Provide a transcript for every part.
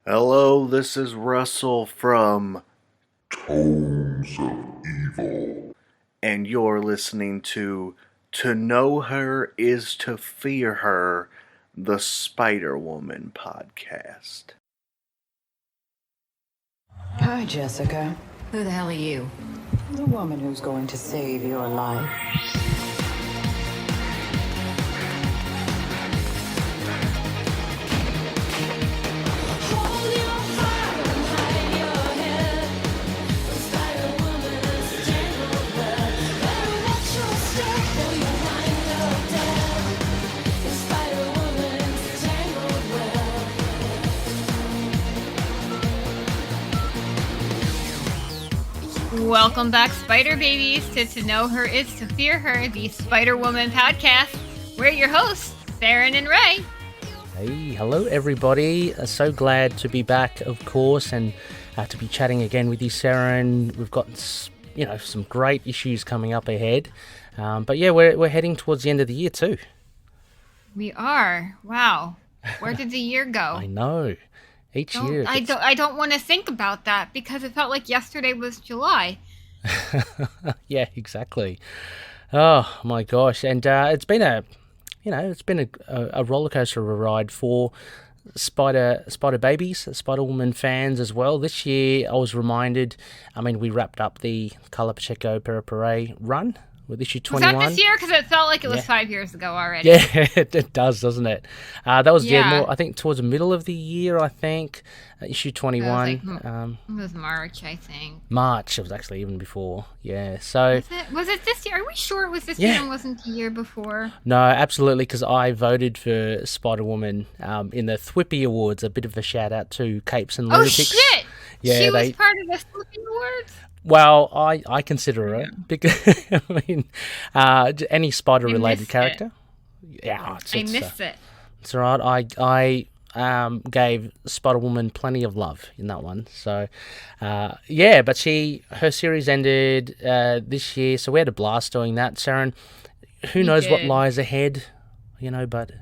Hello, this is Russell from Tones of Evil. and you're listening To Know Her Is to Fear Her, the Spider-Woman podcast. Hi, Jessica. Who the hell are you? The woman who's going to save your life. Welcome back, Spider Babies, to Know Her Is to Fear Her, the Spider-Woman podcast. We're your hosts, Seren and Rey. Hey, hello everybody. So glad to be back, of course, and to be chatting again with you, Seren. We've got, some great issues coming up ahead. But yeah, we're heading towards the end of the year too. We are. Wow. Where did the year go? I know. Each year. I don't want to think about that because it felt like yesterday was July. Yeah, exactly. Oh my gosh. And it's been a roller coaster of a ride for Spider Babies, Spider-Woman fans as well. This year I was reminded, we wrapped up the Color Pacheco Pere run with issue 21. Was that this year? Because it felt like it was 5 years ago already. Yeah, it does, doesn't it? That was Yeah. more, I think, towards the middle of the year, issue 21. It was March, I think. March, it was actually even before. Yeah, so... Was it this year? Are we sure it was this year and wasn't the year before? No, absolutely, because I voted for Spider-Woman in the Thwippy Awards. A bit of a shout-out to Capes and Lunatics. Oh, shit! Yeah, she was part of the Flipping Awards? Well, I consider it because any spider-related character. Yeah, I missed it. It's all right. I gave Spider-Woman plenty of love in that one. So, but her series ended this year, so we had a blast doing that. Seren, who knows what lies ahead, but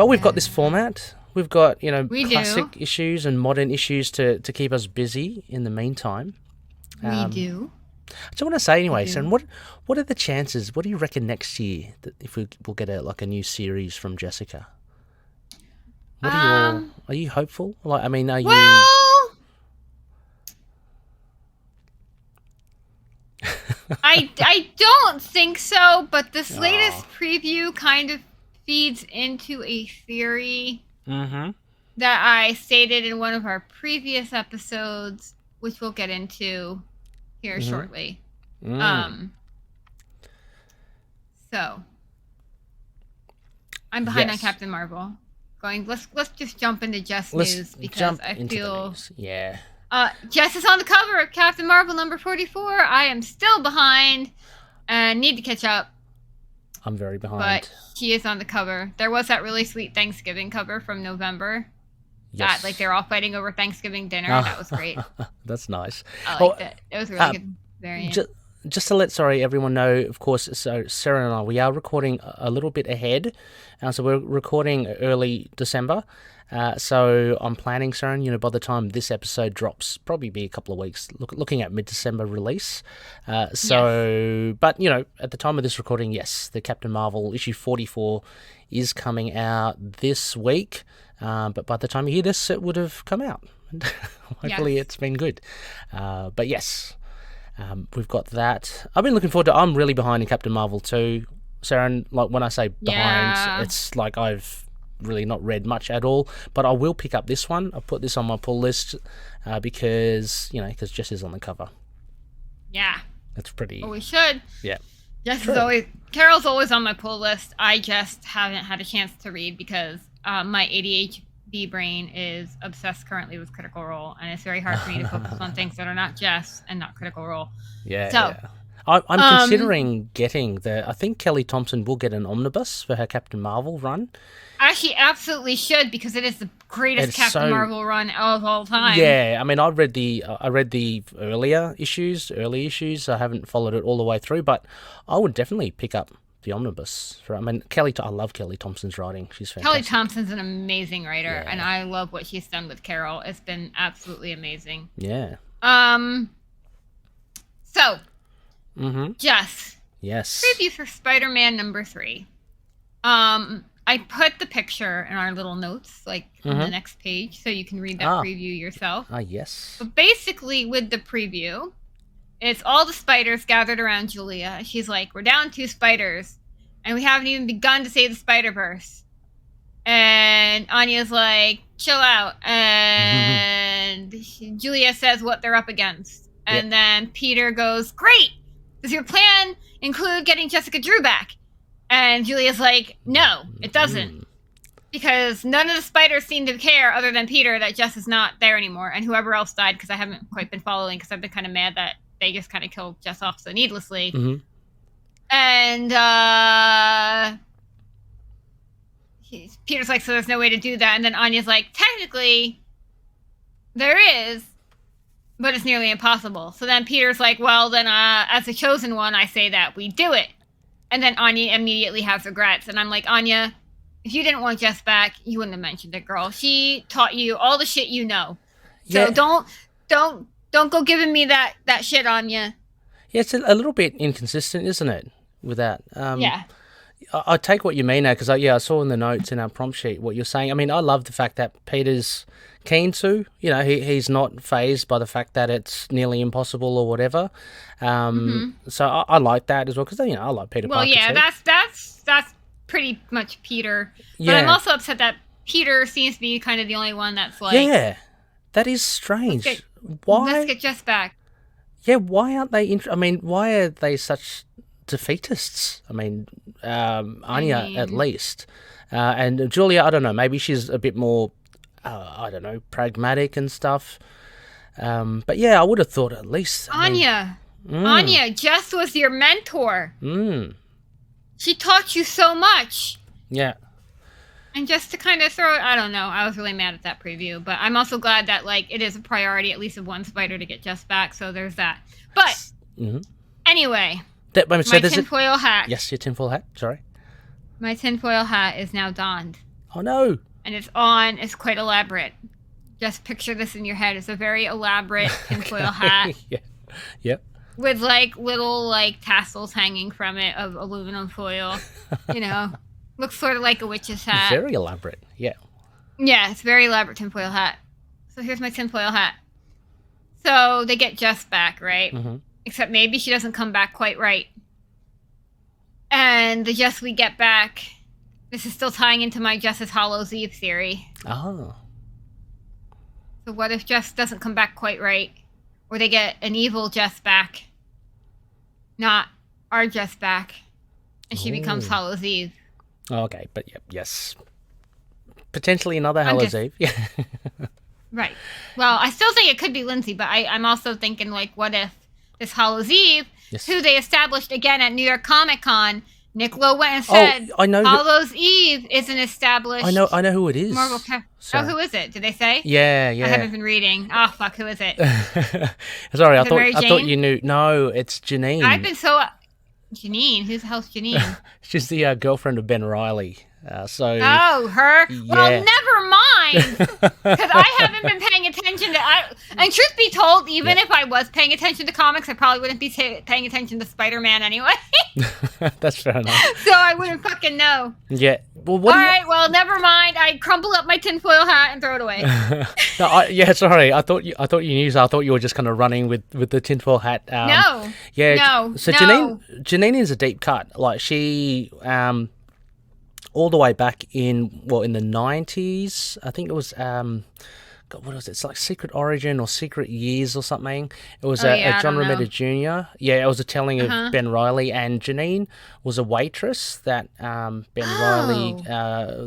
we've got this format. We've got classic issues and modern issues to keep us busy in the meantime. We do. So I want to say anyway, Seren, what are the chances? What do you reckon next year that if we'll get a new series from Jessica? What are you hopeful? Are you? Well, I don't think so, but this latest preview kind of feeds into a theory that I stated in one of our previous episodes, which we'll get into here shortly. So I'm behind on Captain Marvel. Let's just jump into Jess news because I feel Jess is on the cover of Captain Marvel number 44. I am still behind and need to catch up. I'm very behind. But she is on the cover. There was that really sweet Thanksgiving cover from November. Yes. That they're all fighting over Thanksgiving dinner. That was great. That's nice. I liked it. It was a really good variant. Just to let everyone know, of course, so Sarah and I, we are recording a little bit ahead. So we're recording early December. So I'm planning, Sarah, by the time this episode drops, probably be a couple of weeks, looking at mid-December release. But, at the time of this recording, yes, the Captain Marvel issue 44 is coming out this week. But by the time you hear this, it would have come out. Hopefully it's been good. But yes, we've got that. I've been looking forward to I'm really behind in Captain Marvel too. Sarah, when I say behind, it's like I've really not read much at all. But I will pick up this one. I'll put this on my pull list because Jess is on the cover. Yeah. That's pretty... Well, we should. Yeah. Carol's always on my pull list. I just haven't had a chance to read because my ADHD brain is obsessed currently with Critical Role, and it's very hard for me to focus on things that are not Jess and not Critical Role. Yeah. So, I'm considering getting I think Kelly Thompson will get an omnibus for her Captain Marvel run. She absolutely should because it is the greatest Captain Marvel run of all time. Yeah, I read the early issues. I haven't followed it all the way through, but I would definitely pick up the omnibus. I mean, I love Kelly Thompson's writing. She's fantastic. Kelly Thompson's an amazing writer, and I love what she's done with Carol. It's been absolutely amazing. Yeah. So, Jess. Yes. Preview for Spider-Man number 3. I put the picture in our little notes, like on the next page, so you can read that preview yourself. Yes. But basically, with the preview, it's all the spiders gathered around Julia. She's like, we're down 2 spiders, and we haven't even begun to save the Spider-Verse. And Anya's like, chill out. And Julia says what they're up against. And then Peter goes, great! Does your plan include getting Jessica Drew back? And Julia's like, no, it doesn't. Because none of the spiders seem to care, other than Peter, that Jess is not there anymore. And whoever else died, because I haven't quite been following, because I've been kind of mad that they just kind of killed Jess off so needlessly. And Peter's like, so there's no way to do that. And then Anya's like, technically, there is, but it's nearly impossible. So then Peter's like, well, then as the chosen one, I say that we do it. And then Anya immediately has regrets. And I'm like, Anya, if you didn't want Jess back, you wouldn't have mentioned it, girl. She taught you all the shit you know. So don't go giving me that shit, Anya. Yeah, it's a little bit inconsistent, isn't it, with that? Yeah. I take what you mean now, because I saw in the notes in our prompt sheet what you're saying. I mean, I love the fact that Peter's keen to, he's not fazed by the fact that it's nearly impossible or whatever. So I like that as well, because I like Peter Parker too. that's pretty much Peter. But Yeah. I'm also upset that Peter seems to be kind of the only one that's like, yeah, that is strange. Let's get Jess back. Yeah, why aren't they? Why are they such defeatists? Anya at least, and Julia. I don't know. Maybe she's a bit more, pragmatic and stuff. But yeah, I would have thought at least Anya, Jess was your mentor. She taught you so much. Yeah. And just to kind of throw it, I don't know. I was really mad at that preview, but I'm also glad that it is a priority, at least of one spider, to get Jess back. So there's that. But anyway, my tinfoil hat. Yes, your tinfoil hat. Sorry. My tinfoil hat is now donned. Oh no! And it's on. It's quite elaborate. Just picture this in your head. It's a very elaborate tinfoil hat. Yeah. Yep. With little tassels hanging from it of aluminum foil. Looks sort of like a witch's hat. Very elaborate. Yeah. Yeah, it's a very elaborate tinfoil hat. So here's my tinfoil hat. So they get Jess back, right? Except maybe she doesn't come back quite right. And the Jess we get back, this is still tying into my Jess's Hallows Eve theory. Oh. So what if Jess doesn't come back quite right? Or they get an evil Jess back, not our Jess back, and she becomes Hallows Eve. Oh, okay, but yes. Potentially another Hallows Eve. Yeah. Right. Well, I still think it could be Lindsay, but I'm also thinking, what if this Hallows Eve, who they established again at New York Comic Con, Nick Lowe went and said, I know Hallows Eve is an established... I know who it is. Marvel who is it? Did they say? Yeah. I haven't been reading. Oh, fuck, who is it? Sorry, I Mary thought Jane? you knew. No, it's Janine. I've been so... Janine? Who's the hell's Janine? She's the girlfriend of Ben Reilly. Oh, her? Yeah. Well, never mind. Because I haven't been paying attention to... And truth be told, even if I was paying attention to comics, I probably wouldn't be paying attention to Spider-Man anyway. That's fair enough. So I wouldn't fucking know. Yeah. Well, well, never mind. I crumple up my tinfoil hat and throw it away. No, sorry. I thought you knew. So I thought you were just kind of running with the tinfoil hat. No. Yeah. No. So no. Janine is a deep cut. She all the way back in the 90s. I think it was God, what was it? It's like Secret Origin or Secret Years or something. It was a John Romita Jr. Yeah, it was a telling of Ben Reilly, and Janine was a waitress that Ben Reilly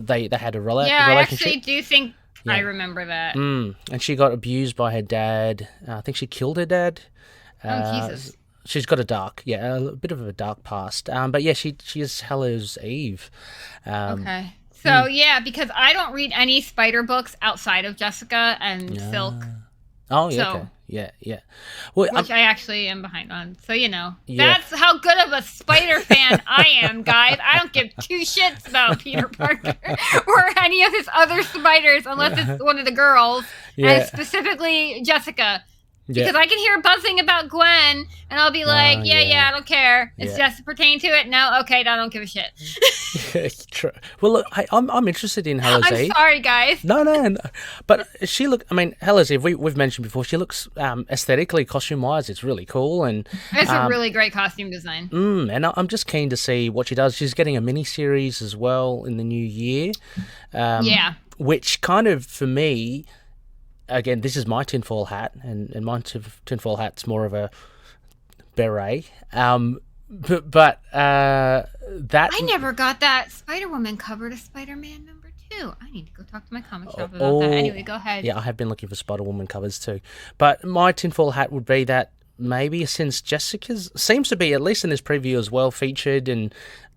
they had a relationship. Yeah, I actually do think I remember that. And she got abused by her dad. I think she killed her dad. Jesus. She's got a bit of a dark past. But yeah, she is Hallows Eve. Okay. So, because I don't read any spider books outside of Jessica and Silk. Oh, yeah, so, okay. yeah. Well, which I actually am behind on. So, Yeah. that's how good of a Spider fan I am, guys. I don't give two shits about Peter Parker or any of his other spiders unless it's one of the girls, and specifically Jessica. Because I can hear buzzing about Gwen, and I'll be like, I don't care. Does Jessica pertain to it? No? Okay, I don't give a shit. True. Well, look, I'm interested in Hellicarrier. I'm sorry, guys. No. But she Hellicarrier, we've mentioned before, she looks aesthetically, costume-wise, it's really cool. And it's a really great costume design. And I'm just keen to see what she does. She's getting a mini-series as well in the new year. Which kind of, for me... Again, this is my tinfoil hat, and my tinfoil hat's more of a beret. But that... I never got that Spider-Woman cover to Spider-Man #2. I need to go talk to my comic shop about that. Anyway, go ahead. Yeah, I have been looking for Spider-Woman covers too. But my tinfoil hat would be that maybe since Jessica's... Seems to be, at least in this preview as well, featured in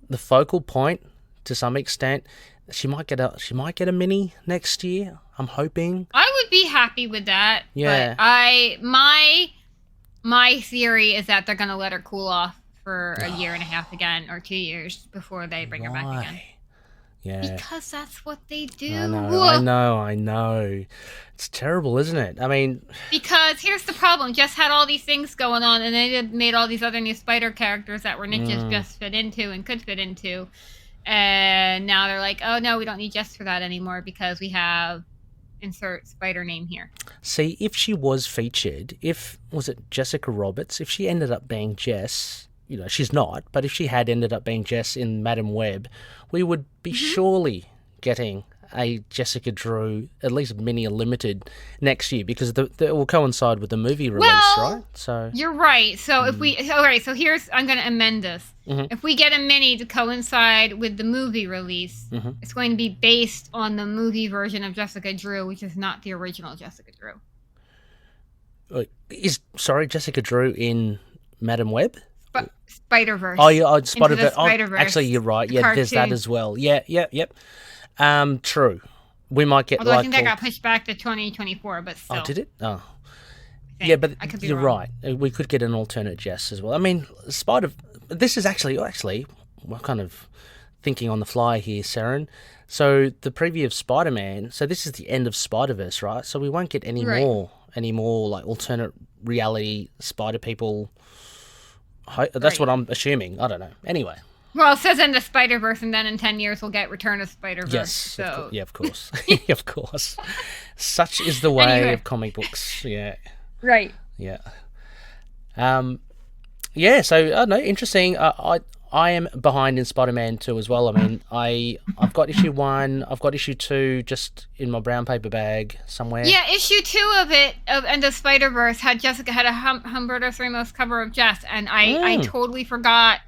the focal point to some extent... She might get a mini next year. I'm hoping. I would be happy with that. Yeah. But my theory is that they're gonna let her cool off for a year and a half again, or 2 years before they bring her back again. Yeah. Because that's what they do. I know. It's terrible, isn't it? I mean... Because here's the problem. Jess had all these things going on, and they made all these other new spider characters that were niches Jess fit into and could fit into. And now they're like, oh, no, we don't need Jess for that anymore because we have insert spider name here. See, if she was featured, was it Jessica Roberts? If she ended up being Jess, she's not, but if she had ended up being Jess in Madam Web, we would be surely getting a Jessica Drew, at least mini or limited, next year because it will coincide with the movie release, right? So you're right. So if we... All right, so I'm going to amend this. If we get a mini to coincide with the movie release, it's going to be based on the movie version of Jessica Drew, which is not the original Jessica Drew. Jessica Drew in Madam Web? Spider-Verse. Oh, yeah, Spider-Verse. Spider-Verse. Actually, you're right. Yeah, there's that as well. Yep. True. We might get... Although I think that got pushed back to 2024, but still. Oh, did it? Oh. Yeah, but you're right. We could get an alternate Jess as well. I mean, this is actually, we're kind of thinking on the fly here, Seren. So the preview of Spider-Man, so this is the end of Spider-Verse, right? So we won't get any more like alternate reality Spider people. That's what I'm assuming. I don't know. Anyway. Well, it says end of Spider-Verse, and then in 10 years we'll get Return of Spider-Verse. Yes, so. Of course. Of course. Such is the way of comic books. Yeah. Right. Yeah. So I don't know, interesting. I am behind in Spider-Man 2 as well. I mean, I've got issue 1, I've got issue 2 just in my brown paper bag somewhere. Yeah, issue 2 of End of Spider-Verse had a Humberto Ramos cover of Jess, and I totally forgot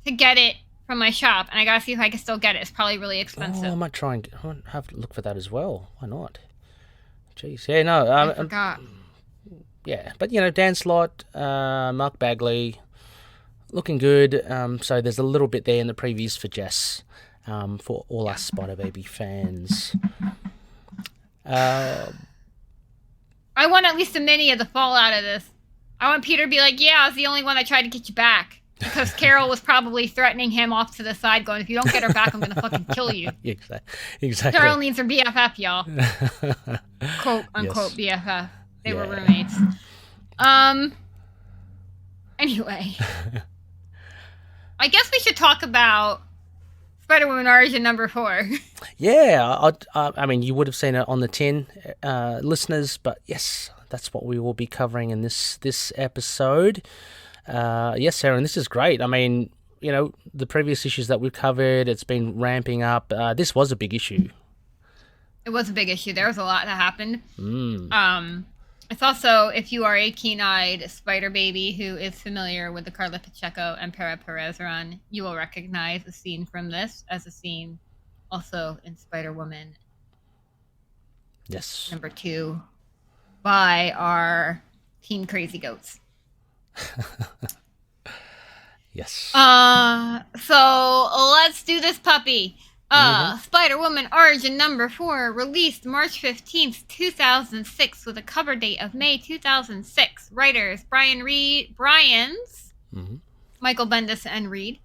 to get it from my shop, and I gotta see if I can still get it. It's probably really expensive. I might have to look for that as well. Why not? Jeez, yeah, no. I forgot. Yeah, but Dan Slott, Mark Bagley, looking good. So there's a little bit there in the previews for Jess, for all us Spider Baby fans. I want at least a mini of the fallout of this. I want Peter to be like, yeah, I was the only one that tried to get you back. Because Carol was probably threatening him off to the side, going, if you don't get her back, I'm going to fucking kill you. Exactly. Carol needs her BFF, y'all. Quote, unquote, BFF. They were roommates. Anyway. I guess we should talk about Spider-Woman Origin #4. Yeah, I mean, you would have seen it on the tin, listeners, but yes, that's what we will be covering in this episode. Yes, Seren, this is great. I mean, the previous issues that we've covered, it's been ramping up. This was a big issue. It was a big issue. There was a lot that happened. It's also, if you are a keen-eyed Spider Baby who is familiar with the Carla Pacheco and Para Perez run, you will recognize a scene from this as a scene also in Spider-Woman. Yes. #2 by our Teen Crazy Goats. Yes. So let's do this puppy. Spider-Woman Origin number 4, released March 15th, 2006, with a cover date of May 2006. Writers, Bryans, Michael Bendis and Reed.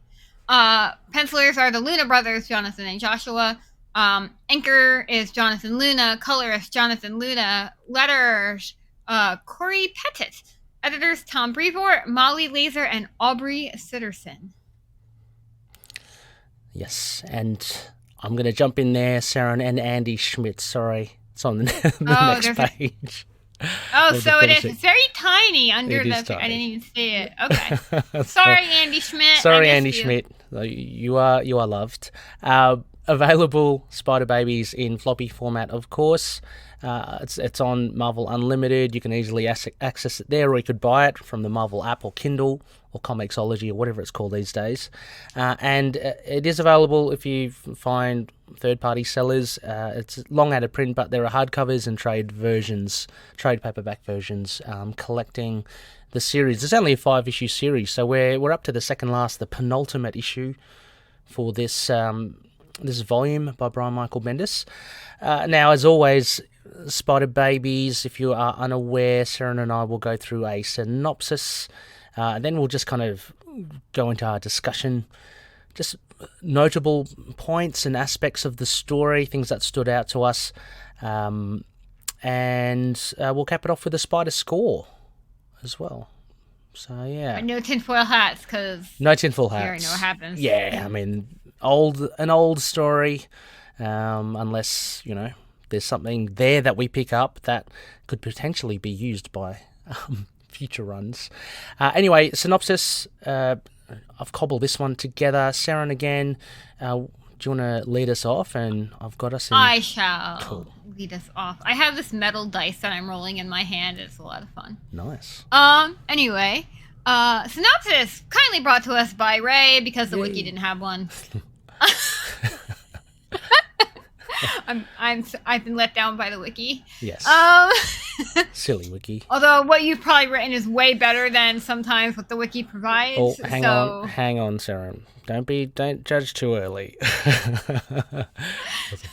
Pencilers are the Luna brothers, Jonathan and Joshua. Inker is Jonathan Luna. Colorist, Jonathan Luna. Letters, Cory Petit. Editors, Tom Brevoort, Molly Lazer, and Aubrey Sitterson. Yes, and I'm going to jump in there, Seren and Andy Schmidt. Sorry, it's on the next page. So it is. It's very tiny under the... Tiny. I didn't even see it. Okay. Sorry, Andy Schmidt. Sorry, Andy Schmidt. You are loved. Available Spider Babies in floppy format, of course. It's on Marvel Unlimited. You can easily access it there, or you could buy it from the Marvel app or Kindle or Comixology or whatever it's called these days. And it is available if you find third-party sellers. It's long out of print, but there are hardcovers and trade paperback versions, collecting the series. It's only a 5-issue series, so we're up to the second last, the penultimate issue for this this volume by Brian Michael Bendis. Now, as always, Spider Babies, if you are unaware, Seren and I will go through a synopsis, and then we'll just kind of go into our discussion, just notable points and aspects of the story, things that stood out to us, and we'll cap it off with a Spider score as well. So, yeah. No tinfoil hats, because... No tinfoil hats. You already know what happens. Yeah, I mean... An old story, unless, there's something there that we pick up that could potentially be used by future runs. Anyway, synopsis, I've cobbled this one together. Seren, again, do you want to lead us off? And I've got us in... I shall lead us off. I have this metal dice that I'm rolling in my hand. It's a lot of fun. Nice. Anyway... synopsis kindly brought to us by Ray because the wiki didn't have one. I've been let down by the wiki. Yes. Silly wiki. Although what you've probably written is way better than sometimes what the wiki provides. Oh, hang on, Sarah. Don't judge too early.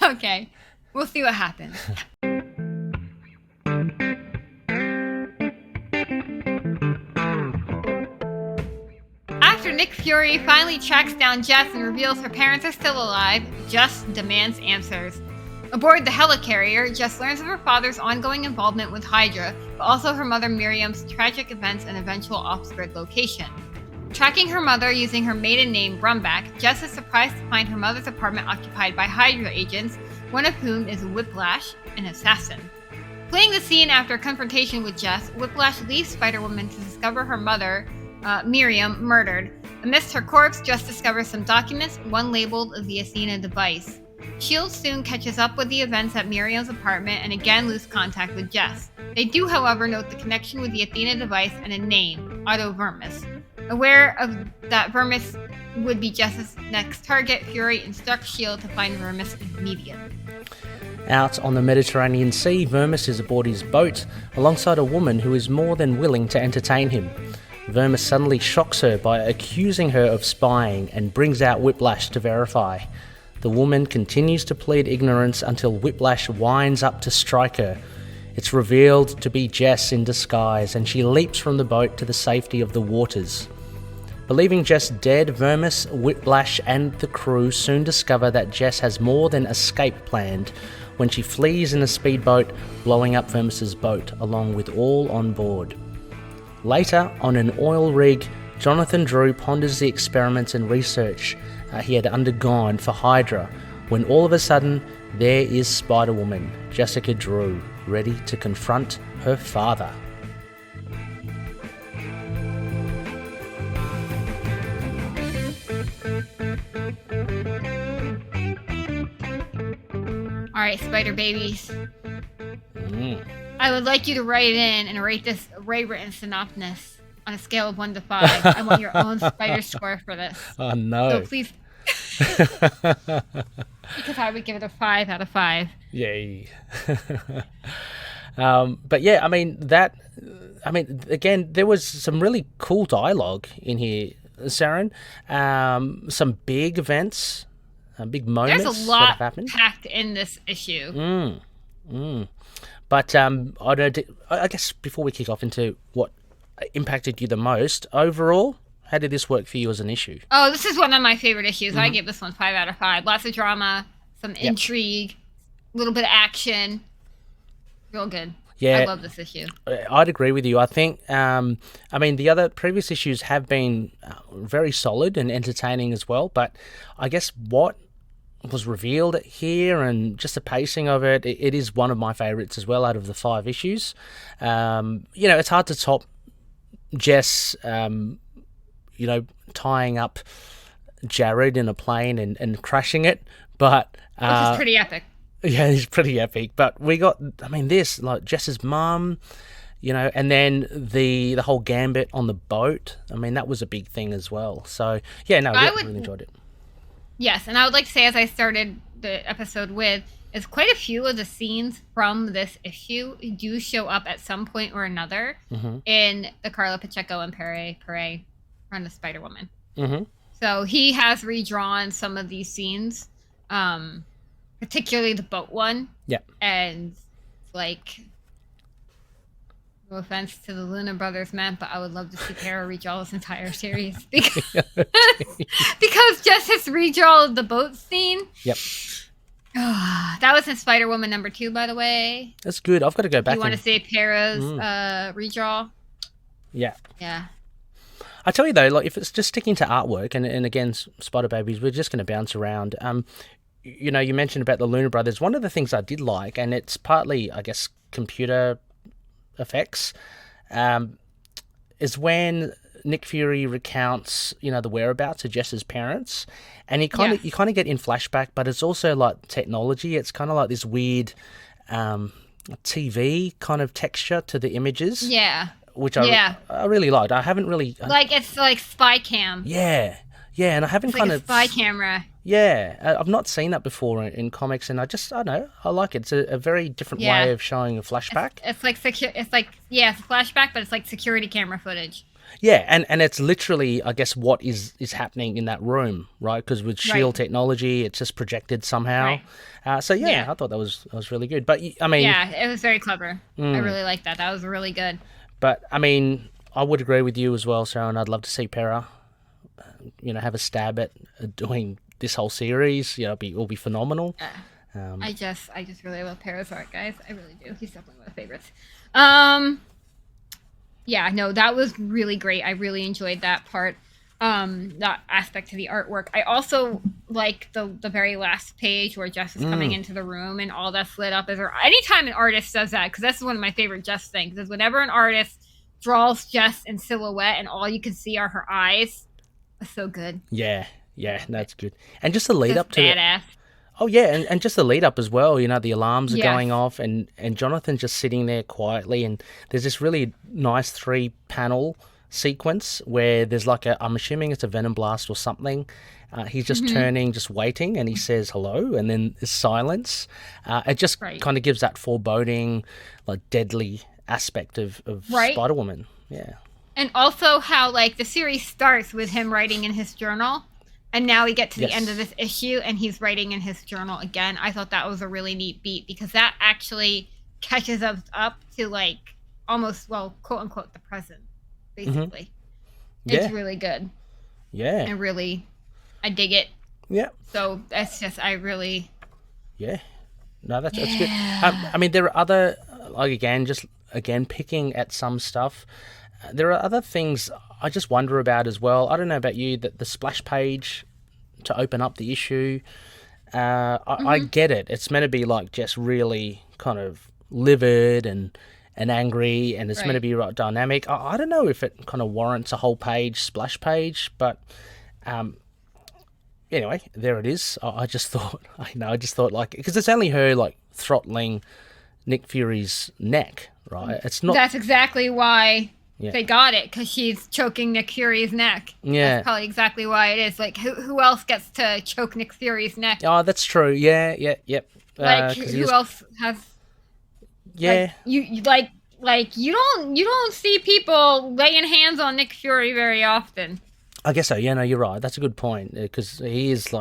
Okay, we'll see what happens. After Nick Fury finally tracks down Jess and reveals her parents are still alive, Jess demands answers. Aboard the Hellicarrier, Jess learns of her father's ongoing involvement with Hydra, but also her mother Miriam's tragic events and eventual off-grid location. Tracking her mother using her maiden name, Brumback, Jess is surprised to find her mother's apartment occupied by Hydra agents, one of whom is Whiplash, an assassin. Fleeing the scene after a confrontation with Jess, Whiplash leaves Spider-Woman to discover her mother, Miriam, murdered. Amidst her corpse, Jess discovers some documents, one labeled the Athena device. S.H.I.E.L.D. soon catches up with the events at Miriam's apartment and again lose contact with Jess. They do, however, note the connection with the Athena device and a name, Otto Vermis. Aware of that Vermis would be Jess's next target, Fury instructs S.H.I.E.L.D. to find Vermis immediately. Out on the Mediterranean Sea, Vermis is aboard his boat alongside a woman who is more than willing to entertain him. Vermis suddenly shocks her by accusing her of spying and brings out Whiplash to verify. The woman continues to plead ignorance until Whiplash winds up to strike her. It's revealed to be Jess in disguise, and she leaps from the boat to the safety of the waters. Believing Jess dead, Vermis, Whiplash, and the crew soon discover that Jess has more than escape planned when she flees in a speedboat, blowing up Vermis's boat, along with all on board. Later, on an oil rig, Jonathan Drew ponders the experiments and research he had undergone for Hydra, when all of a sudden, there is Spider-Woman, Jessica Drew, ready to confront her father. Alright, Spider Babies. I would like you to write in and rate this Ray-written synopsis on a scale of 1 to 5. I want your own Spider score for this. Oh, no. So please... because I would give it a 5 out of 5. Yay. But yeah, again, there was some really cool dialogue in here, Seren. Some big events big moments There's a that have lot happened. packed in this issue. But I guess before we kick off into what impacted you the most, overall, how did this work for you as an issue? Oh, this is one of my favorite issues. I give this one 5 out of 5. Lots of drama, some intrigue, a little bit of action. Real good. Yeah, I love this issue. I'd agree with you. I think, the other previous issues have been very solid and entertaining as well, but I guess what was revealed here and just the pacing of it, it is one of my favourites as well out of the 5 issues. It's hard to top Jess, tying up Jared in a plane and crashing it, but... Which is pretty epic. Yeah, it's pretty epic. But we got, this, like Jess's mum, and then the whole gambit on the boat. That was a big thing as well. So, I really enjoyed it. Yes, and I would like to say, as I started the episode with, is quite a few of the scenes from this issue do show up at some point or another in the Carla Pacheco and Pere run of Spider-Woman. So he has redrawn some of these scenes, particularly the boat one. Yeah. And, no offense to the Luna Brothers men, but I would love to see Para redraw this entire series. Because Jess has redrawn the boat scene. Yep. That was in Spider-Woman number 2, by the way. That's good. I've got to go back. You want to say Para's redraw? Yeah. Yeah. I tell you though, like if it's just sticking to artwork, and again, Spider Babies, we're just going to bounce around. You mentioned about the Luna Brothers. One of the things I did like, and it's partly, I guess, computer effects, is when Nick Fury recounts, the whereabouts of Jess's parents, and you kind of get in flashback, but it's also like technology. It's kind of like this weird TV kind of texture to the images. Yeah. Which I really liked. I haven't really it's like spy cam. Yeah, and I haven't it's like a spy camera. Yeah, I've not seen that before in comics, and I don't know, I like it. It's a very different way of showing a flashback. It's like it's a flashback, but it's like security camera footage. Yeah, and it's literally, I guess, what is happening in that room, right? Because with shield technology, it's just projected somehow. Right. I thought that was really good. But it was very clever. I really liked that. That was really good. But I would agree with you as well, Sarah, and I'd love to see Para, have a stab at doing this whole series. It'll be phenomenal. I just really love Para's art, guys. I really do. He's definitely one of my favorites. That was really great. I really enjoyed that part, that aspect to the artwork. I also like the very last page where Jess is coming into the room and all that's lit up. Anytime an artist does that, because that's one of my favorite Jess things, is whenever an artist draws Jess in silhouette and all you can see are her eyes. It's so good. Yeah, that's good. And just the lead up to badass. Oh yeah, and just the lead up as well. The alarms are going off, and Jonathan's just sitting there quietly, and there's this really nice 3-panel sequence where there's I'm assuming it's a venom blast or something. He's just turning, just waiting, and he says hello, and then there's silence. It just kind of gives that foreboding, deadly aspect of Spider-Woman. Yeah. And also how the series starts with him writing in his journal. And now we get to the end of this issue, and he's writing in his journal again. I thought that was a really neat beat, because that actually catches us up to, almost, quote-unquote, the present, basically. It's really good. Yeah. And really, I dig it. Yeah. So, that's just, I really... Yeah. No, that's good. There are other, again, picking at some stuff. There are other things I just wonder about as well. I don't know about you, that the splash page to open up the issue, I get it. It's meant to be just really kind of livid and angry, and it's meant to be dynamic. I don't know if it kind of warrants a whole page splash page, but anyway, there it is. I just thought, because it's only her throttling Nick Fury's neck, right? It's not. That's exactly why. Yeah. They got it, because she's choking Nick Fury's neck. Yeah. That's probably exactly why it is. Who else gets to choke Nick Fury's neck? Oh, that's true. Yeah. Who else has... Yeah. You don't see people laying hands on Nick Fury very often. I guess so. Yeah, no, you're right. That's a good point, because he is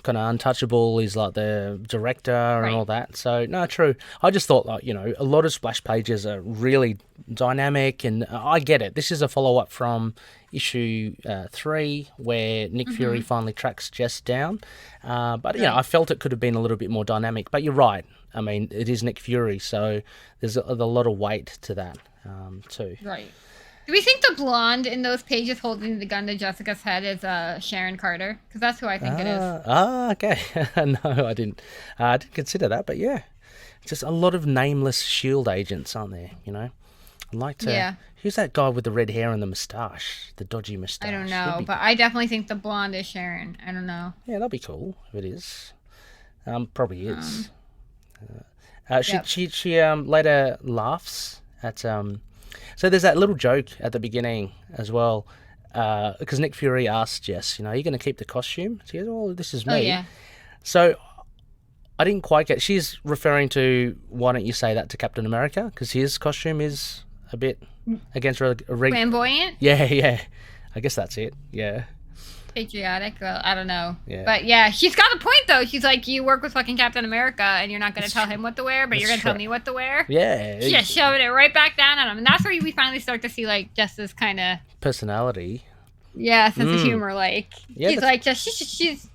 kind of untouchable. He's like the director and Right. all that. So no, true. I just thought like a lot of splash pages are really dynamic, and I get it. This is a follow up from issue 3 where Nick Fury finally tracks Jess down. But I felt it could have been a little bit more dynamic. But you're right. I mean, it is Nick Fury, so there's a lot of weight to that too. Right. Do we think the blonde in those pages holding the gun to Jessica's head is Sharon Carter? Because that's who I think it is. Okay. No, I didn't consider that, but yeah. Just a lot of nameless S.H.I.E.L.D. agents, aren't there, I'd like to... Yeah. Who's that guy with the red hair and the moustache? The dodgy moustache? I don't know, but I definitely think the blonde is Sharon. I don't know. Yeah, that'd be cool if it is. Probably is. She later laughs at... So there's that little joke at the beginning as well, because Nick Fury asks Jess, are you going to keep the costume? She goes, oh, this is me. Oh, yeah. So I didn't quite get... She's referring to, why don't you say that to Captain America? Because his costume is a bit against Flamboyant? Yeah. I guess that's it, yeah. Patriotic? Well, I don't know. Yeah. But yeah, she's got a point though. She's like, you work with fucking Captain America and you're not going to tell him what to wear, but you're going to tell me what to wear? Yeah. She just shoved it right back down on him. And that's where we finally start to see like Jess's kind of... personality. Yeah, sense of humor. Like, Yeah, he's like, just she's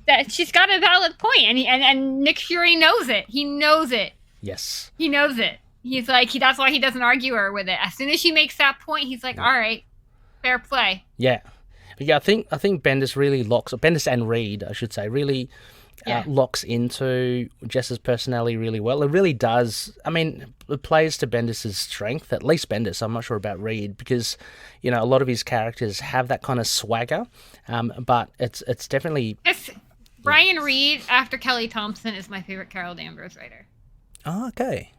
got a valid point. And Nick Fury knows it. He knows it. Yes. He knows it. He's like, that's why he doesn't argue her with it. As soon as she makes that point, he's like, all right, fair play. Yeah. But yeah, I think Bendis really Bendis and Reed, I should say, really locks into Jess's personality really well. It really does. I mean, it plays to Bendis' strength, at least Bendis. I'm not sure about Reed, because, a lot of his characters have that kind of swagger, but it's definitely... Brian Reed, after Kelly Thompson, is my favorite Carol Danvers writer. Oh, okay.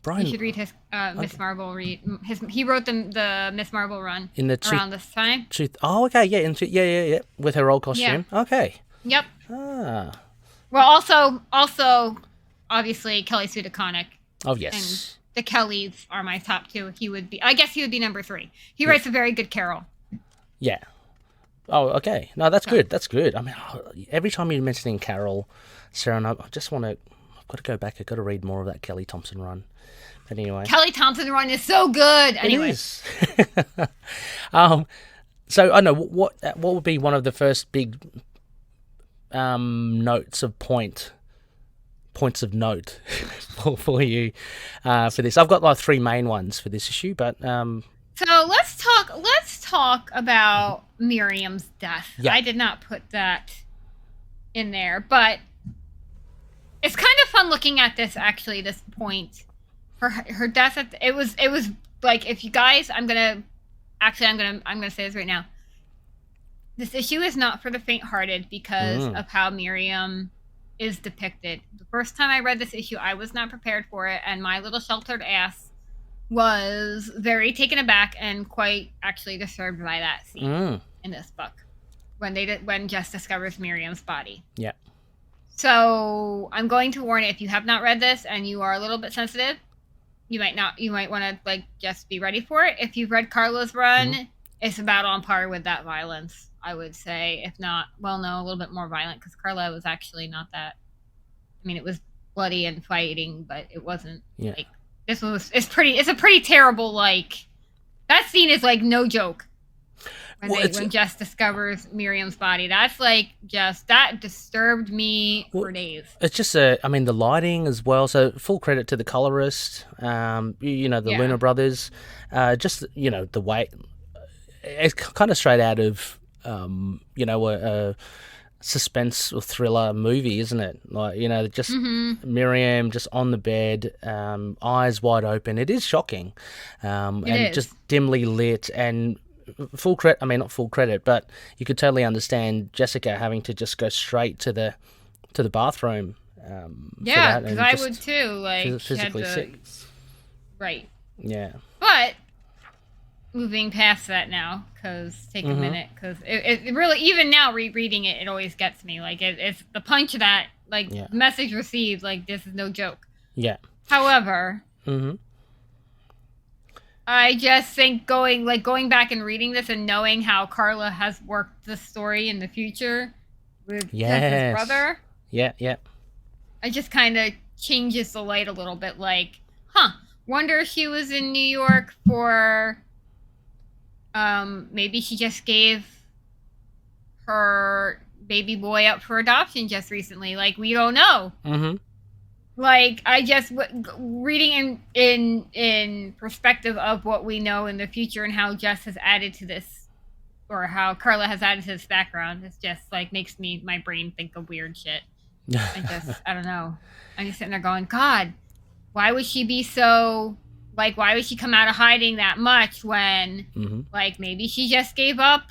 Brian... You should read his Miss Marvel he wrote the Miss Marvel run in the around this time. Oh, okay, yeah, yeah, with her old costume. Yeah. Okay. Yep. Ah. Well, also, obviously Kelly Sue DeConnick. Oh yes. And the Kellys are my top two. I guess he would be number 3. He writes a very good Carol. Yeah. Oh, okay. No, that's good. That's good. I mean, every time you're mentioning Carol, Sarah, I just want to... I've got to go back. I've got to read more of that Kelly Thompson run. But anyway. Kelly Thompson run is so good. Anyway. It is. So, I know, what would be one of the first big points of note for you for this? I've got like 3 main ones for this issue, but... So let's talk about Miriam's death. Yeah. I did not put that in there, but it's kind of fun looking at this point. Her death it was like, if you guys, I'm gonna say this right now. This issue is not for the faint-hearted because of how Miriam is depicted. The first time I read this issue, I was not prepared for it, and my little sheltered ass was very taken aback and quite actually disturbed by that scene in this book when Jess discovers Miriam's body. Yeah. So I'm going to warn you, if you have not read this and you are a little bit sensitive, you might want to like just be ready for it. If you've read Carla's run, it's about on par with that violence, I would say. If not, well, no, a little bit more violent, because Carla was actually not that. I mean, it was bloody and fighting, but it wasn't like this was. It's a pretty terrible, like, that scene is like no joke. When Jess discovers Miriam's body, that's like that disturbed me for days. It's just the lighting as well. So full credit to the colorist, the Luna brothers, just the way it's kind of straight out of a suspense or thriller movie, isn't it? Like, just Miriam just on the bed, eyes wide open. It is shocking, and just dimly lit and. Not full credit, but you could totally understand Jessica having to just go straight to the bathroom. Yeah, because I would too. Like, physically sick. Right. Yeah. But moving past that now, take a minute, because it really, even now rereading it, it always gets me. Like, it's the punch that, like, message received, like, this is no joke. Yeah. However. I just think going back and reading this and knowing how Carla has worked the story in the future, with Yes. Jess's brother. Yeah, yeah. It just kind of changes the light a little bit. Like, wonder if she was in New York for. Maybe she just gave her baby boy up for adoption just recently. Like, we don't know. Mm-hmm. Like, I just reading in perspective of what we know in the future and how Jess has added to this, or how Carla has added to this background. It's just like makes my brain think of weird shit. I don't know. I'm just sitting there going, God, why would she be so, like, why would she come out of hiding that much when, like, maybe she just gave up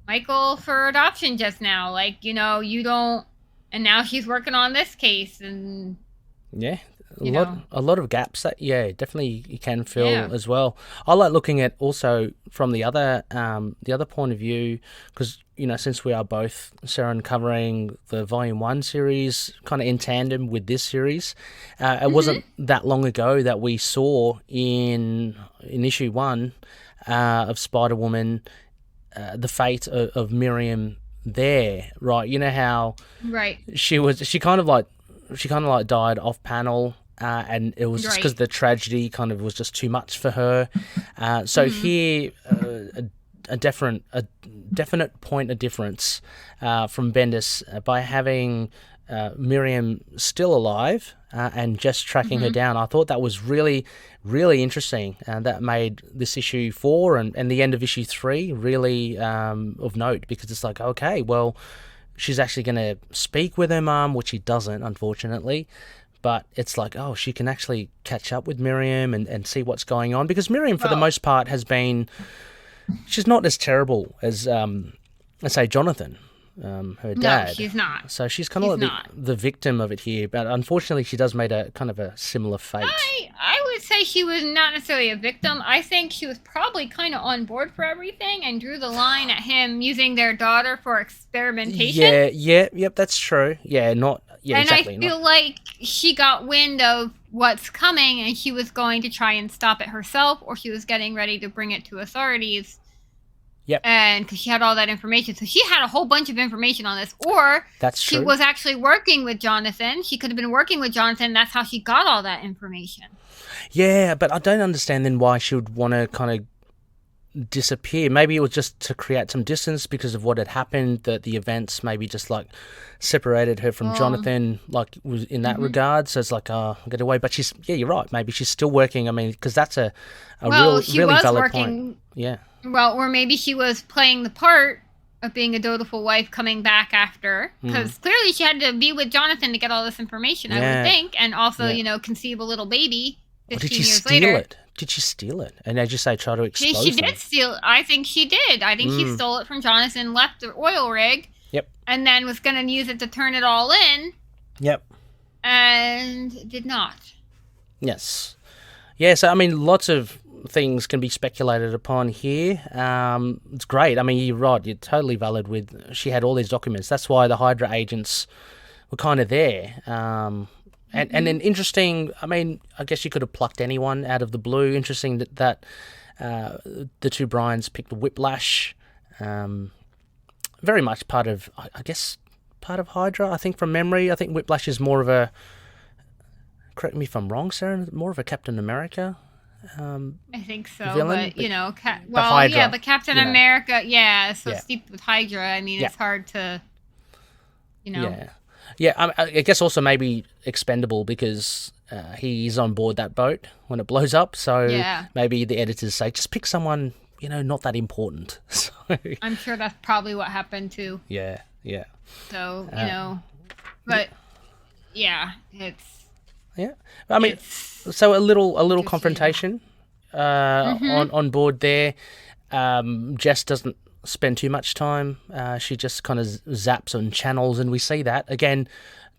Michael for adoption just now. Like, you don't, and now she's working on this case, and yeah, a lot of gaps that definitely you can fill as well. I like looking at also from the other point of view, because since we are both, Seren, covering the Volume 1 series kind of in tandem with this series, it wasn't that long ago that we saw in issue 1 of Spider-Woman the fate of Miriam there, right? You know how she kind of like died off panel, and it was just because the tragedy kind of was just too much for her. So here, a definite point of difference from Bendis by having Miriam still alive and just tracking her down. I thought that was really, really interesting, and that made this issue 4 and the end of issue 3 really of note, because it's like, okay, well, she's actually going to speak with her mum, which she doesn't, unfortunately. But it's like, oh, she can actually catch up with Miriam and see what's going on. Because Miriam, for the most part, she's not as terrible as, let's say, Jonathan, her dad. No, she's not. So she's kind of like the victim of it here. But unfortunately, she does make a kind of a similar fate. I would say she was not necessarily a victim. I think she was probably kind of on board for everything and drew the line at him using their daughter for experimentation. Yep, that's true. And exactly. I feel like she got wind of what's coming, and she was going to try and stop it herself, or she was getting ready to bring it to authorities. Yep. And because she had all that information. So she had a whole bunch of information on this. Or she was actually working with Jonathan. She could have been working with Jonathan. That's how she got all that information. Yeah, but I don't understand then why she would want to kind of disappear. Maybe it was just to create some distance because of what had happened, that the events maybe just like separated her from Jonathan, like was in that regard. So it's like, I'll get away. But you're right. Maybe she's still working. I mean, because that's a really valid point. Yeah. Well, or maybe she was playing the part of being a dutiful wife coming back after, because clearly she had to be with Jonathan to get all this information, I would think, and also, conceive a little baby 15 years later. Did she steal it? And as you say, try to expose She did steal it. I think she did. I think she stole it from Jonathan, left the oil rig, and then was going to use it to turn it all in. Yep. And did not. Yes. Yeah, so, I mean, lots of things can be speculated upon here. It's great. I mean, you're right. You're totally valid with she had all these documents. That's why the Hydra agents were kind of there. And then interesting, I mean, I guess you could have plucked anyone out of the blue. Interesting that the two Bryans picked Whiplash. Very much part of Hydra, I think, from memory. I think Whiplash is more of a, correct me if I'm wrong, Sarah, more of a Captain America I think so, villain, but Hydra, but Captain America, so steeped with Hydra. I mean, it's hard to, Yeah, I guess also maybe expendable because he's on board that boat when it blows up. So maybe the editors say, just pick someone, not that important. So I'm sure that's probably what happened too. Yeah. So, but it's... Yeah, I mean, so a little confrontation on board there. Jess doesn't spend too much time. She just kind of zaps on channels, and we see that again.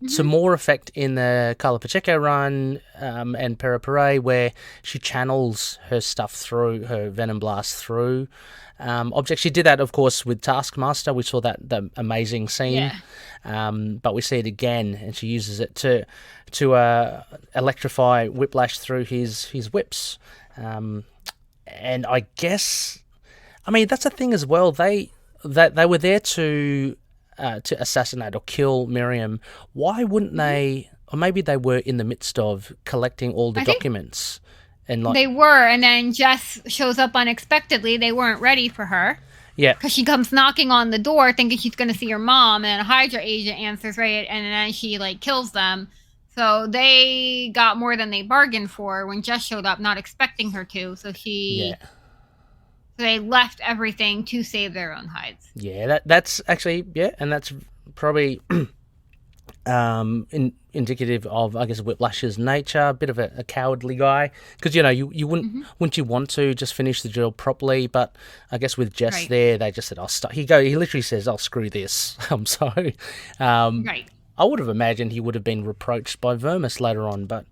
Some more effect in the Carla Pacheco run and Peripere, where she channels her stuff through her Venom Blast through objects. She did that, of course, with Taskmaster. We saw that amazing scene, but we see it again, and she uses it to electrify Whiplash through his whips. And I guess, I mean, that's a thing as well. They were there to to assassinate or kill Miriam, why wouldn't they? Or maybe they were in the midst of collecting all the documents, and like they were, and then Jess shows up unexpectedly. They weren't ready for her. Yeah, because she comes knocking on the door, thinking she's going to see her mom, and a Hydra agent answers right, and then she like kills them. So they got more than they bargained for when Jess showed up, not expecting her to. So So they left everything to save their own hides. Yeah, that's actually and that's probably indicative of, I guess, Whiplash's nature, a bit of a cowardly guy, because you wouldn't you want to just finish the job properly, but I guess with Jess there, they just said, "I'll stop." He literally says, "I'll screw this." Right. I would have imagined he would have been reproached by Vermis later on, but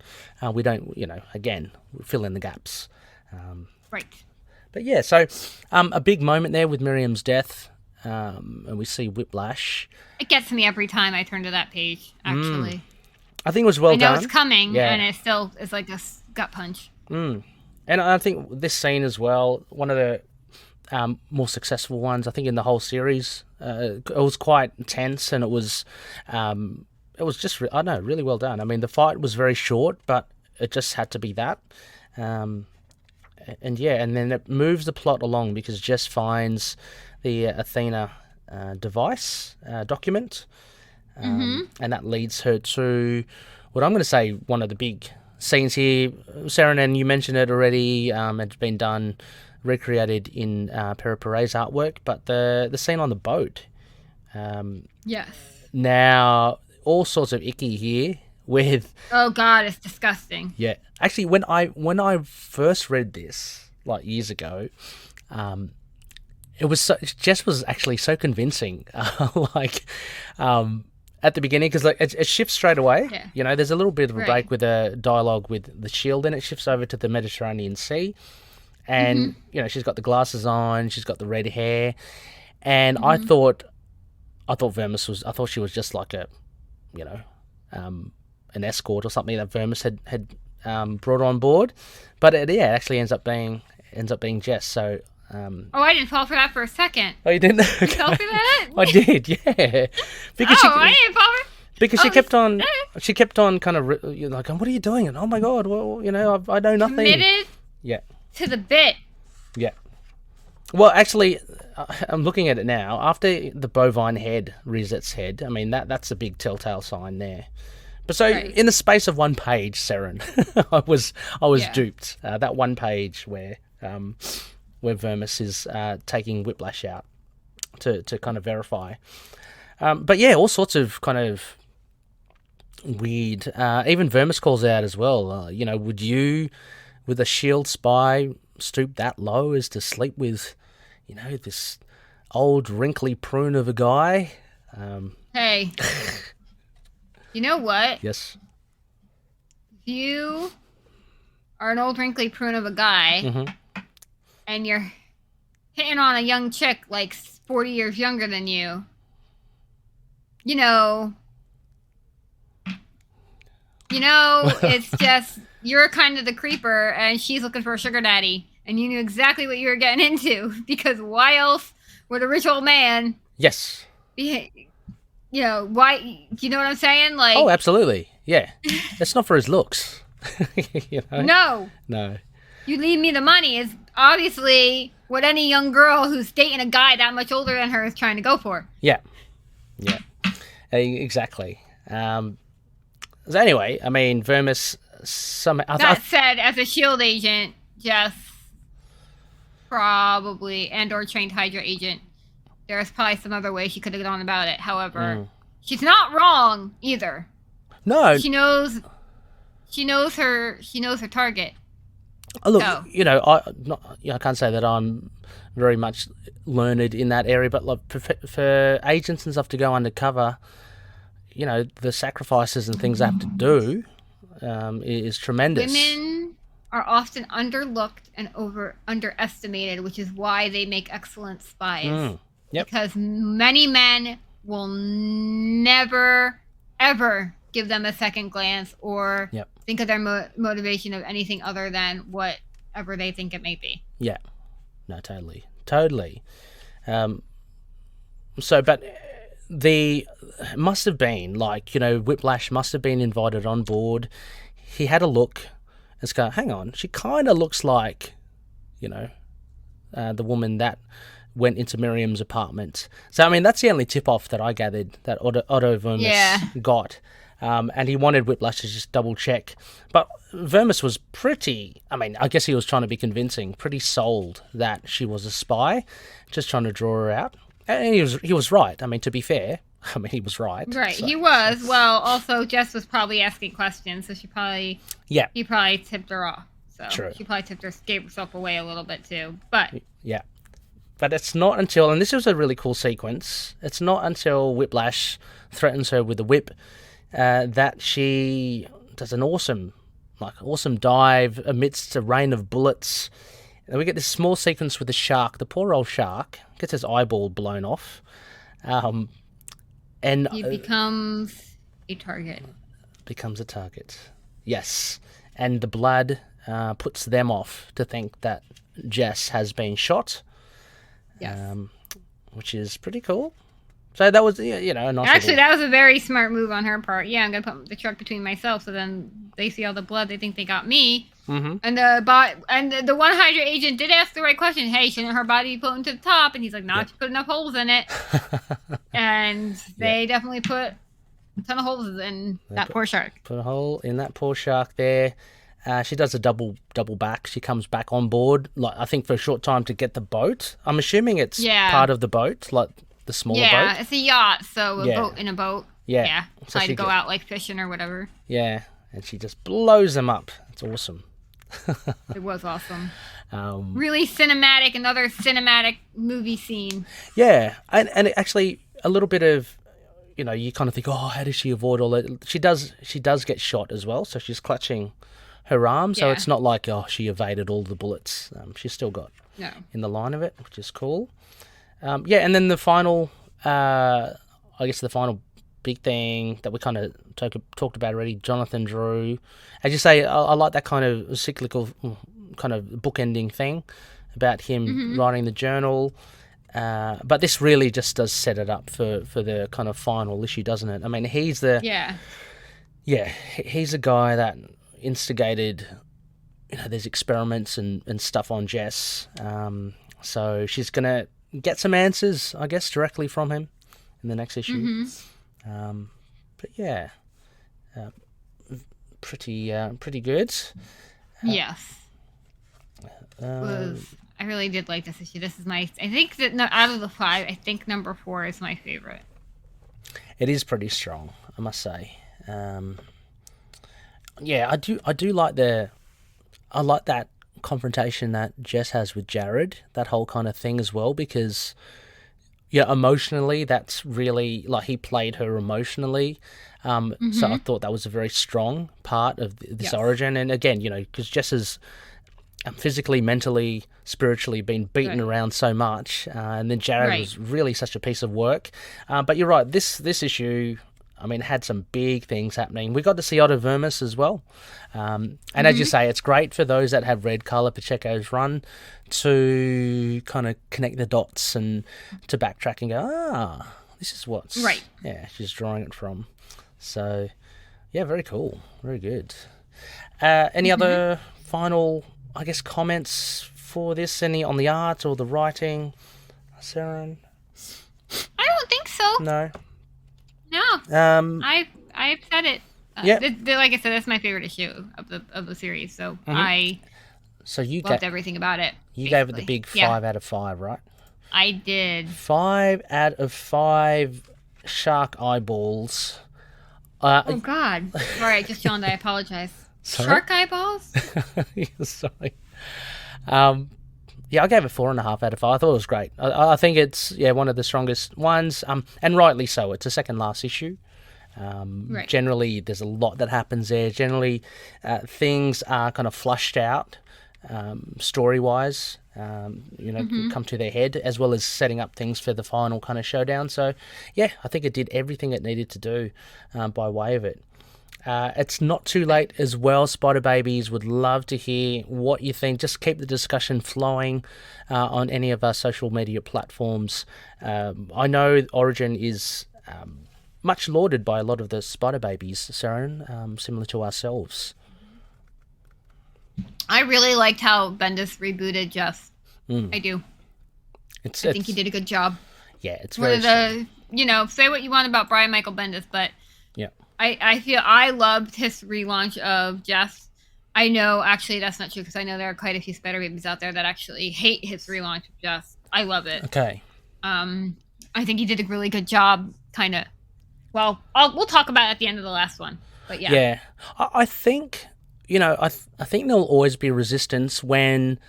we don't. Again, fill in the gaps. Right. But yeah, so a big moment there with Miriam's death, and we see Whiplash. It gets me every time I turn to that page, actually. I think it was well done. I know it's coming, and it still is like a gut punch. And I think this scene as well, one of the more successful ones, I think, in the whole series. It was quite tense, and it was just, I don't know, really well done. I mean, the fight was very short, but it just had to be that. And then it moves the plot along because Jess finds the Athena device document, and that leads her to what I'm going to say one of the big scenes here. Seren, and you mentioned it already. It's been done, recreated in Pere Perez's artwork, but the scene on the boat. Yes. Now, all sorts of icky here. With oh god, it's disgusting. Yeah, actually, when I first read this like years ago, it was Jess was actually so convincing, at the beginning, because like it shifts straight away. Yeah. There's a little bit of a break with a dialogue with the shield, and it shifts over to the Mediterranean Sea, and she's got the glasses on, she's got the red hair, and I thought Vermis was, I thought she was just like a, an escort or something that Vermis had brought on board, but it actually ends up being Jess. So I didn't fall for that for a second. Oh, you didn't? Okay. You fell for that? I did, yeah. Because I didn't fall for. Because she kept on kind of like, what are you doing? And oh my god, well, I know nothing. Committed. Yeah. To the bit. Yeah. Well, actually, I'm looking at it now. After the bovine head rears its head, I mean that's a big telltale sign there. But so in the space of one page, Seren, I was duped. That one page where Vermis is taking Whiplash out to kind of verify. But yeah, all sorts of kind of weird. Even Vermis calls out as well. Would you, with a shield spy, stoop that low as to sleep with, this old wrinkly prune of a guy? Hey. You know what? Yes. If you are an old wrinkly prune of a guy, and you're hitting on a young chick like 40 years younger than you, it's just, you're kind of the creeper, and she's looking for a sugar daddy, and you knew exactly what you were getting into, because why else would a rich old man... Yes. Why? Do you know what I'm saying? Like, oh, absolutely, yeah. It's not for his looks. No. You leave me the money is obviously what any young girl who's dating a guy that much older than her is trying to go for. Yeah, exactly. So anyway, I mean, Vermis somehow. That said, as a shield agent, Jess probably or trained Hydra agent. There's probably some other way she could have gone about it. However, she's not wrong either. No, she knows her target. Oh, look, I can't say that I'm very much learned in that area, but like for agents and stuff to go undercover, the sacrifices and things they have to do is tremendous. Women are often underlooked and underestimated, which is why they make excellent spies. Yep. Because many men will never, ever give them a second glance or think of their motivation of anything other than whatever they think it may be. Yeah. No, totally. So, but the must have been Whiplash must have been invited on board. He had a look and go, hang on, she kind of looks like, the woman that went into Miriam's apartment. So, I mean, that's the only tip-off that I gathered that Otto Vermis got. And he wanted Whiplash to just double-check. But Vermis was pretty, I mean, I guess he was trying to be convincing, pretty sold that she was a spy, just trying to draw her out. And he was right. I mean, to be fair, he was right. Right, so, he was. Well, also, Jess was probably asking questions, so he probably tipped her off. So True. She probably gave herself away a little bit too. But yeah. But it's not until, and this was a really cool sequence, it's not until Whiplash threatens her with a whip that she does an awesome dive amidst a rain of bullets. And we get this small sequence with the shark. The poor old shark gets his eyeball blown off. And he becomes a target. Yes. And the blood puts them off to think that Jess has been shot. Yes. Which is pretty cool. So that was, a nice Actually, that was a very smart move on her part. Yeah, I'm going to put the truck between myself, so then they see all the blood, they think they got me. Mm-hmm. And the one Hydra agent did ask the right question. Hey, shouldn't her body be put into the top? And he's like, she put enough holes in it. And they definitely put a ton of holes in that poor shark. Put a hole in that poor shark there. She does a double back. She comes back on board, I think for a short time to get the boat. I'm assuming it's part of the boat, like the smaller boat. Yeah, it's a yacht, so a boat in a boat. Yeah. So try to go out like fishing or whatever. Yeah, and she just blows them up. It's awesome. It was awesome. Really cinematic, another cinematic movie scene. Yeah, and it actually a little bit of, you kind of think, how does she avoid all that? She does get shot as well, so she's clutching her arm, so it's not like she evaded all the bullets. She's still got in the line of it, which is cool. And then the final, I guess the final big thing that we kind of talked about already, Jonathan Drew. As you say, I like that kind of cyclical kind of bookending thing about him writing the journal. But this really just does set it up for the kind of final issue, doesn't it? I mean, he's the he's the guy that instigated these experiments and stuff on Jess. So she's gonna get some answers, I guess, directly from him in the next issue. But yeah, pretty good. Yes. I really did like this issue. This is I think that out of the 5, I think number 4 is my favorite. It is pretty strong, I must say. Yeah, I do like I like that confrontation that Jess has with Jared, that whole kind of thing as well, because emotionally that's really he played her emotionally. So I thought that was a very strong part of this origin. And again, because Jess has physically, mentally, spiritually been beaten around so much, and then Jared was really such a piece of work. But you're right, this issue, I mean, had some big things happening. We got to see Otto Vermis as well. And as you say, it's great for those that have read Carla Pacheco's run to kind of connect the dots and to backtrack and go, this is what's... Right. Yeah, she's drawing it from. So, yeah, very cool. Very good. Any other final, I guess, comments for this? Any on the art or the writing? Seren? I don't think so. No. No. I've said it. Like I said, that's my favorite issue of the series. So I loved everything about it. You gave it the big 5 out of 5, right? I did. 5 out of 5 shark eyeballs. Oh God! Sorry, I just yawned. I apologize. Sorry? Shark eyeballs? Sorry. Yeah, I gave it 4.5 out of 5. I thought it was great. I think it's one of the strongest ones, and rightly so. It's a second last issue. Generally, there's a lot that happens there. Generally, things are kind of flushed out story-wise. Come to their head, as well as setting up things for the final kind of showdown. So, yeah, I think it did everything it needed to do by way of it. It's not too late as well, Spider Babies. Would love to hear what you think. Just keep the discussion flowing on any of our social media platforms. I know Origin is much lauded by a lot of the spider babies, Seren, similar to ourselves. I really liked how Bendis rebooted Jess. I do. I think he did a good job. Yeah, it's one very of the, say what you want about Brian Michael Bendis, but yeah, I feel I loved his relaunch of Jess. I know actually that's not true because I know there are quite a few spider babies out there that actually hate his relaunch of Jess. I love it. Okay. I think he did a really good job. Kind of. Well, we'll talk about it at the end of the last one. But yeah. Yeah, I think I think there'll always be resistance when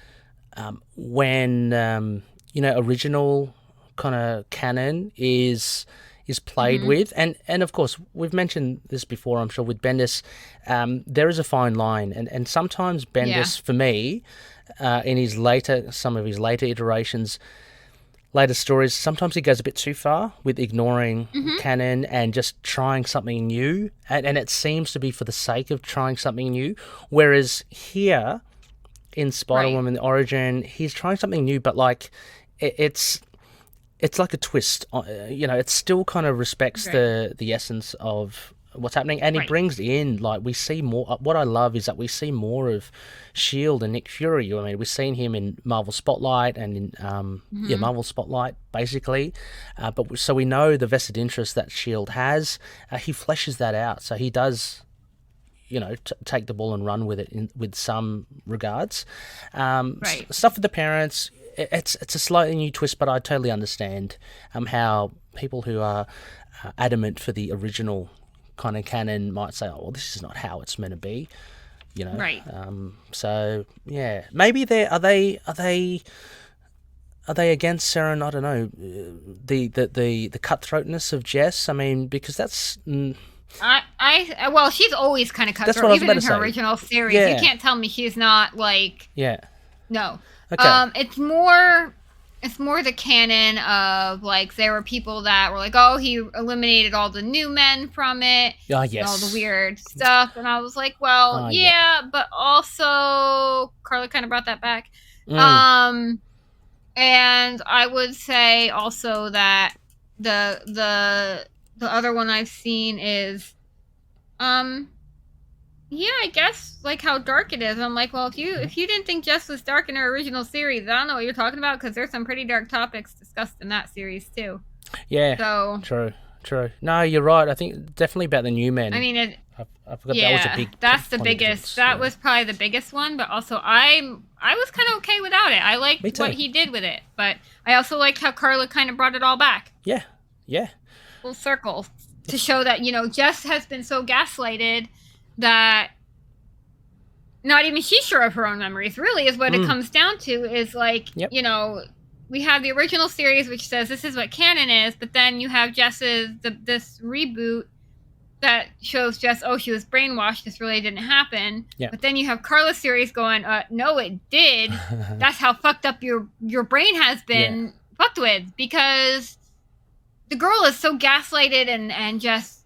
original kind of canon is played with, and of course we've mentioned this before, I'm sure, with Bendis, there is a fine line, and sometimes Bendis, for me, in some of his later iterations, later stories, sometimes he goes a bit too far with ignoring canon and just trying something new, and it seems to be for the sake of trying something new, whereas here in Spider-Woman the Origin, he's trying something new, but like it's like a twist. It still kind of respects the essence of what's happening, and he brings in, like, we see more. What I love is that we see more of Shield and Nick Fury. I mean, we've seen him in Marvel Spotlight and in Marvel Spotlight basically, but so we know the vested interest that Shield has. He fleshes that out, so he does take the ball and run with it with some regards. Stuff with the parents, it's a slightly new twist, but I totally understand how people who are adamant for the original kind of canon might say, oh, well, this is not how it's meant to be, so yeah, maybe are they against Seren? I don't know, the cutthroatness of Jess. I mean, because that's well, she's always kind of cutthroat, even in her original series. You can't tell me she's not like no. Okay. It's more the canon of, like, there were people that were like, oh, he eliminated all the new men from it. Yes. And all the weird stuff. And I was like, well, but also Carla kind of brought that back. And I would say also that the other one I've seen is, I guess, like, how dark it is. I'm like, well, if you didn't think Jess was dark in her original series, I don't know what you're talking about, because there's some pretty dark topics discussed in that series too. Yeah. So true. No, you're right. I think definitely about the new men. I mean, I forgot that was a big. That's the biggest. That was probably the biggest one. But also, I was kind of okay without it. I liked what he did with it, but I also liked how Carla kind of brought it all back. Yeah. Full circle, to show that Jess has been so gaslighted that not even she's sure of her own memories, really, is what it comes down to. Is like, we have the original series, which says this is what canon is, but then you have Jess's this reboot that shows Jess, oh, she was brainwashed, this really didn't happen. But then you have Carla's series going, no, it did. That's how fucked up your brain has been fucked with, because the girl is so gaslighted and just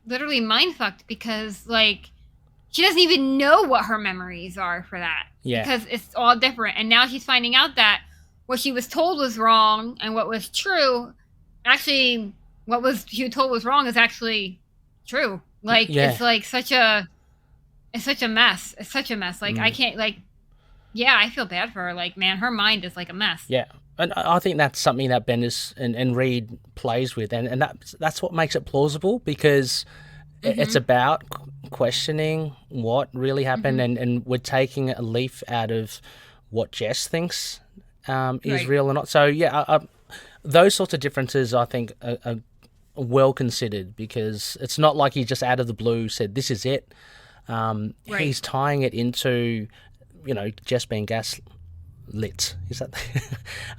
literally mind fucked, because, like, she doesn't even know what her memories are for that. Because it's all different. And now she's finding out that what she was told was wrong and what was true, actually, she was told was wrong is actually true. Like, it's like such a mess. It's such a mess. Like, I can't, like, I feel bad for her. Like, man, her mind is like a mess. Yeah. And I think that's something that Bendis and Reed plays with, and that's what makes it plausible, because it's about questioning what really happened, and we're taking a leaf out of what Jess thinks is real or not. So those sorts of differences, I think, are well considered, because it's not like he just out of the blue said this is it. He's tying it into Jess being lit, is that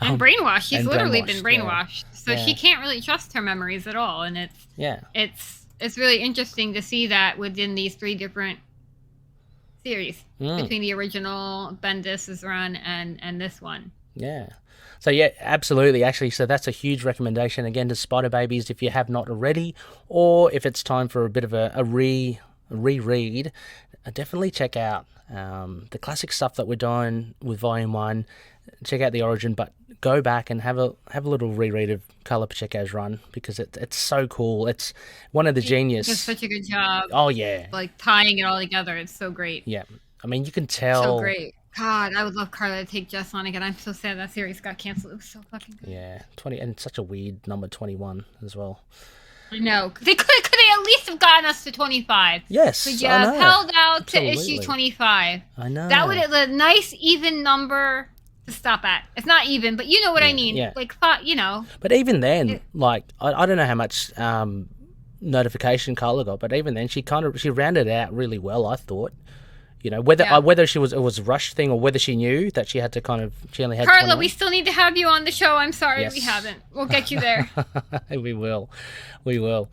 and brainwashed. She's literally been brainwashed, so she can't really trust her memories at all, and it's really interesting to see that within these three different series, between the original Bendis' run and this one. So absolutely, actually, so that's a huge recommendation again to Spider Babies if you have not already, or if it's time for a bit of a reread, definitely check out the classic stuff that we're doing with Volume 1. check out the origin, but go back and have a little reread of Carla Pacheco's run, because it's so cool. It's one of the genius. Does such a good job. Oh yeah, like tying it all together. It's so great. Yeah, I mean you can tell. So great. God, I would love Carla to take Jess on again. I'm so sad that series got canceled. It was so fucking good. Yeah, 20, and such a weird number 21 as well. I know. Could they at least have gotten us to 25? Yes, Could you I have know. held out Absolutely. to issue 25? I know. That would have a nice even number to stop at. It's not even, but you know what I mean. Yeah. Like, you know. But even then, I don't know how much notification Carla got, but even then, she rounded it out really well, I thought. You know, whether it was a rush thing or whether she knew that she had to she only had Carla, 21. we still need to have you on the show. I'm sorry Yes. we haven't. We'll get you there. We will. Well,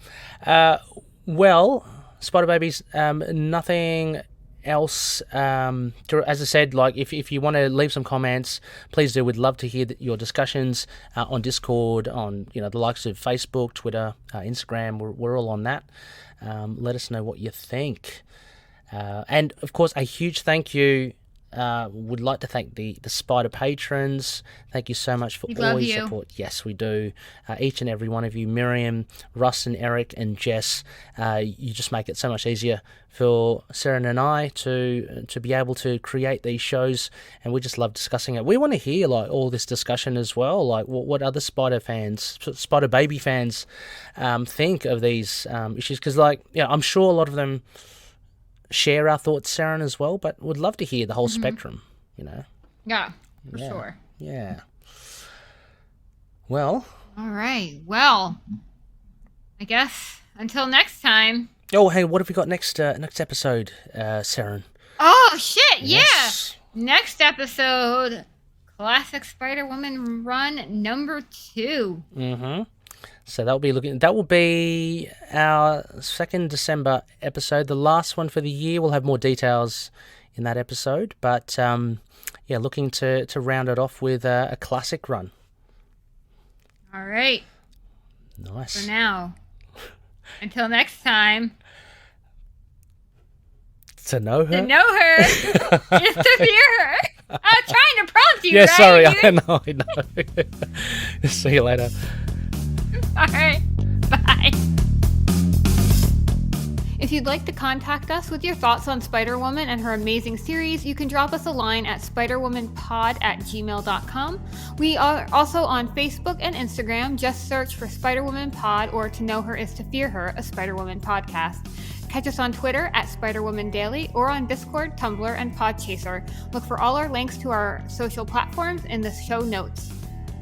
Spider Babies, nothing else. As I said, like if you want to leave some comments, please do. We'd love to hear your discussions on Discord, on the likes of Facebook, Twitter, Instagram. We're all on that. Let us know what you think. And of course, a huge thank you. Would like to thank the Spider patrons. Thank you so much for all your support. Yes, we do. Each and every one of you, Miriam, Russ, and Eric, and Jess. You just make it so much easier for Seren and I to be able to create these shows, and we just love discussing it. We want to hear all this discussion as well, like what other Spider Baby fans think of these issues, because I'm sure a lot of them share our thoughts, Seren, as well, but would love to hear the whole spectrum, Yeah, for sure. Yeah. Well. All right. Well, I guess until next time. Oh, hey, what have we got next episode, Seren? Oh, shit, Yes. Yeah. Next episode, Classic Spider-Woman run number 2. Mm-hmm. So that will be our 2nd December episode, the last one for the year. We'll have more details in that episode, but looking to round it off with a classic run. All right. Nice. For now. Until next time. To know her. To know her is to fear her. I'm trying to prompt you, yeah, right? Sorry, I know. See you later. All right. Bye. If you'd like to contact us with your thoughts on Spider-Woman and her amazing series, you can drop us a line at spiderwomanpod@gmail.com. We are also on Facebook and Instagram. Just search for Spider-Woman Pod or To Know Her Is to Fear Her, a Spider-Woman podcast. Catch us on Twitter at Spider-Woman Daily or on Discord, Tumblr, and Podchaser. Look for all our links to our social platforms in the show notes.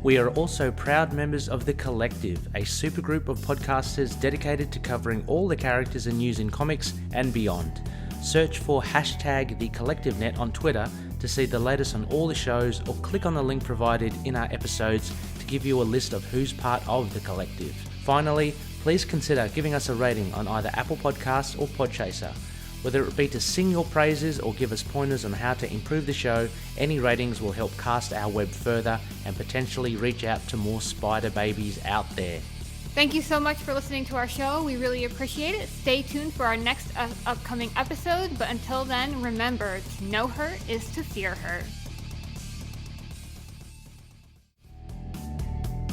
We are also proud members of The Collective, a supergroup of podcasters dedicated to covering all the characters and news in comics and beyond. Search for #TheCollectiveNet on Twitter to see the latest on all the shows, or click on the link provided in our episodes to give you a list of who's part of The Collective. Finally, please consider giving us a rating on either Apple Podcasts or Podchaser. Whether it be to sing your praises or give us pointers on how to improve the show, any ratings will help cast our web further and potentially reach out to more Spider Babies out there. Thank you so much for listening to our show. We really appreciate it. Stay tuned for our next upcoming episode, but until then, remember, to know her is to fear her.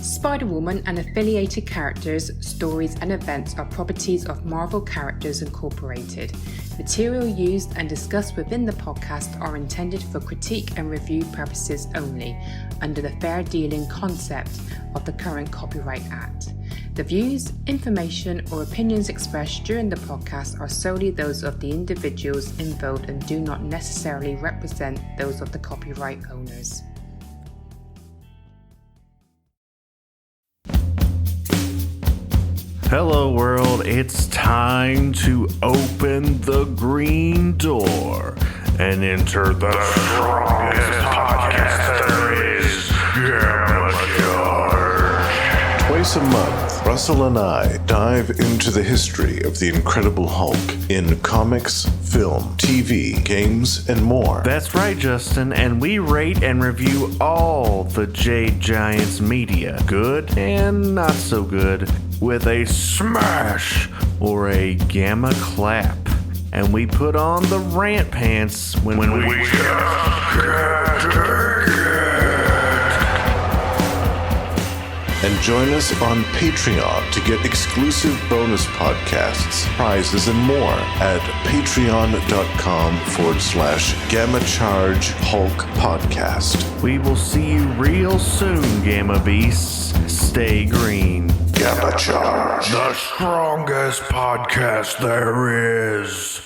Spider-Woman and affiliated characters, stories and events are properties of Marvel Characters Incorporated. Material used and discussed within the podcast are intended for critique and review purposes only, under the fair dealing concept of the current Copyright Act. The views, information, or opinions expressed during the podcast are solely those of the individuals involved and do not necessarily represent those of the copyright owners. Hello world, it's time to open the green door and enter the strongest podcast there is, Gamma Charge. Twice a month, Russell and I dive into the history of the Incredible Hulk in comics, film, TV, games, and more. That's right, Justin, and we rate and review all the Jade Giants media, good and not so good, with a smash or a gamma clap. And we put on the rant pants when we just get And join us on Patreon to get exclusive bonus podcasts, prizes, and more at patreon.com/Gamma Charge Hulk Podcast. We will see you real soon, Gamma Beasts. Stay green. Gamma Charge. The strongest podcast there is.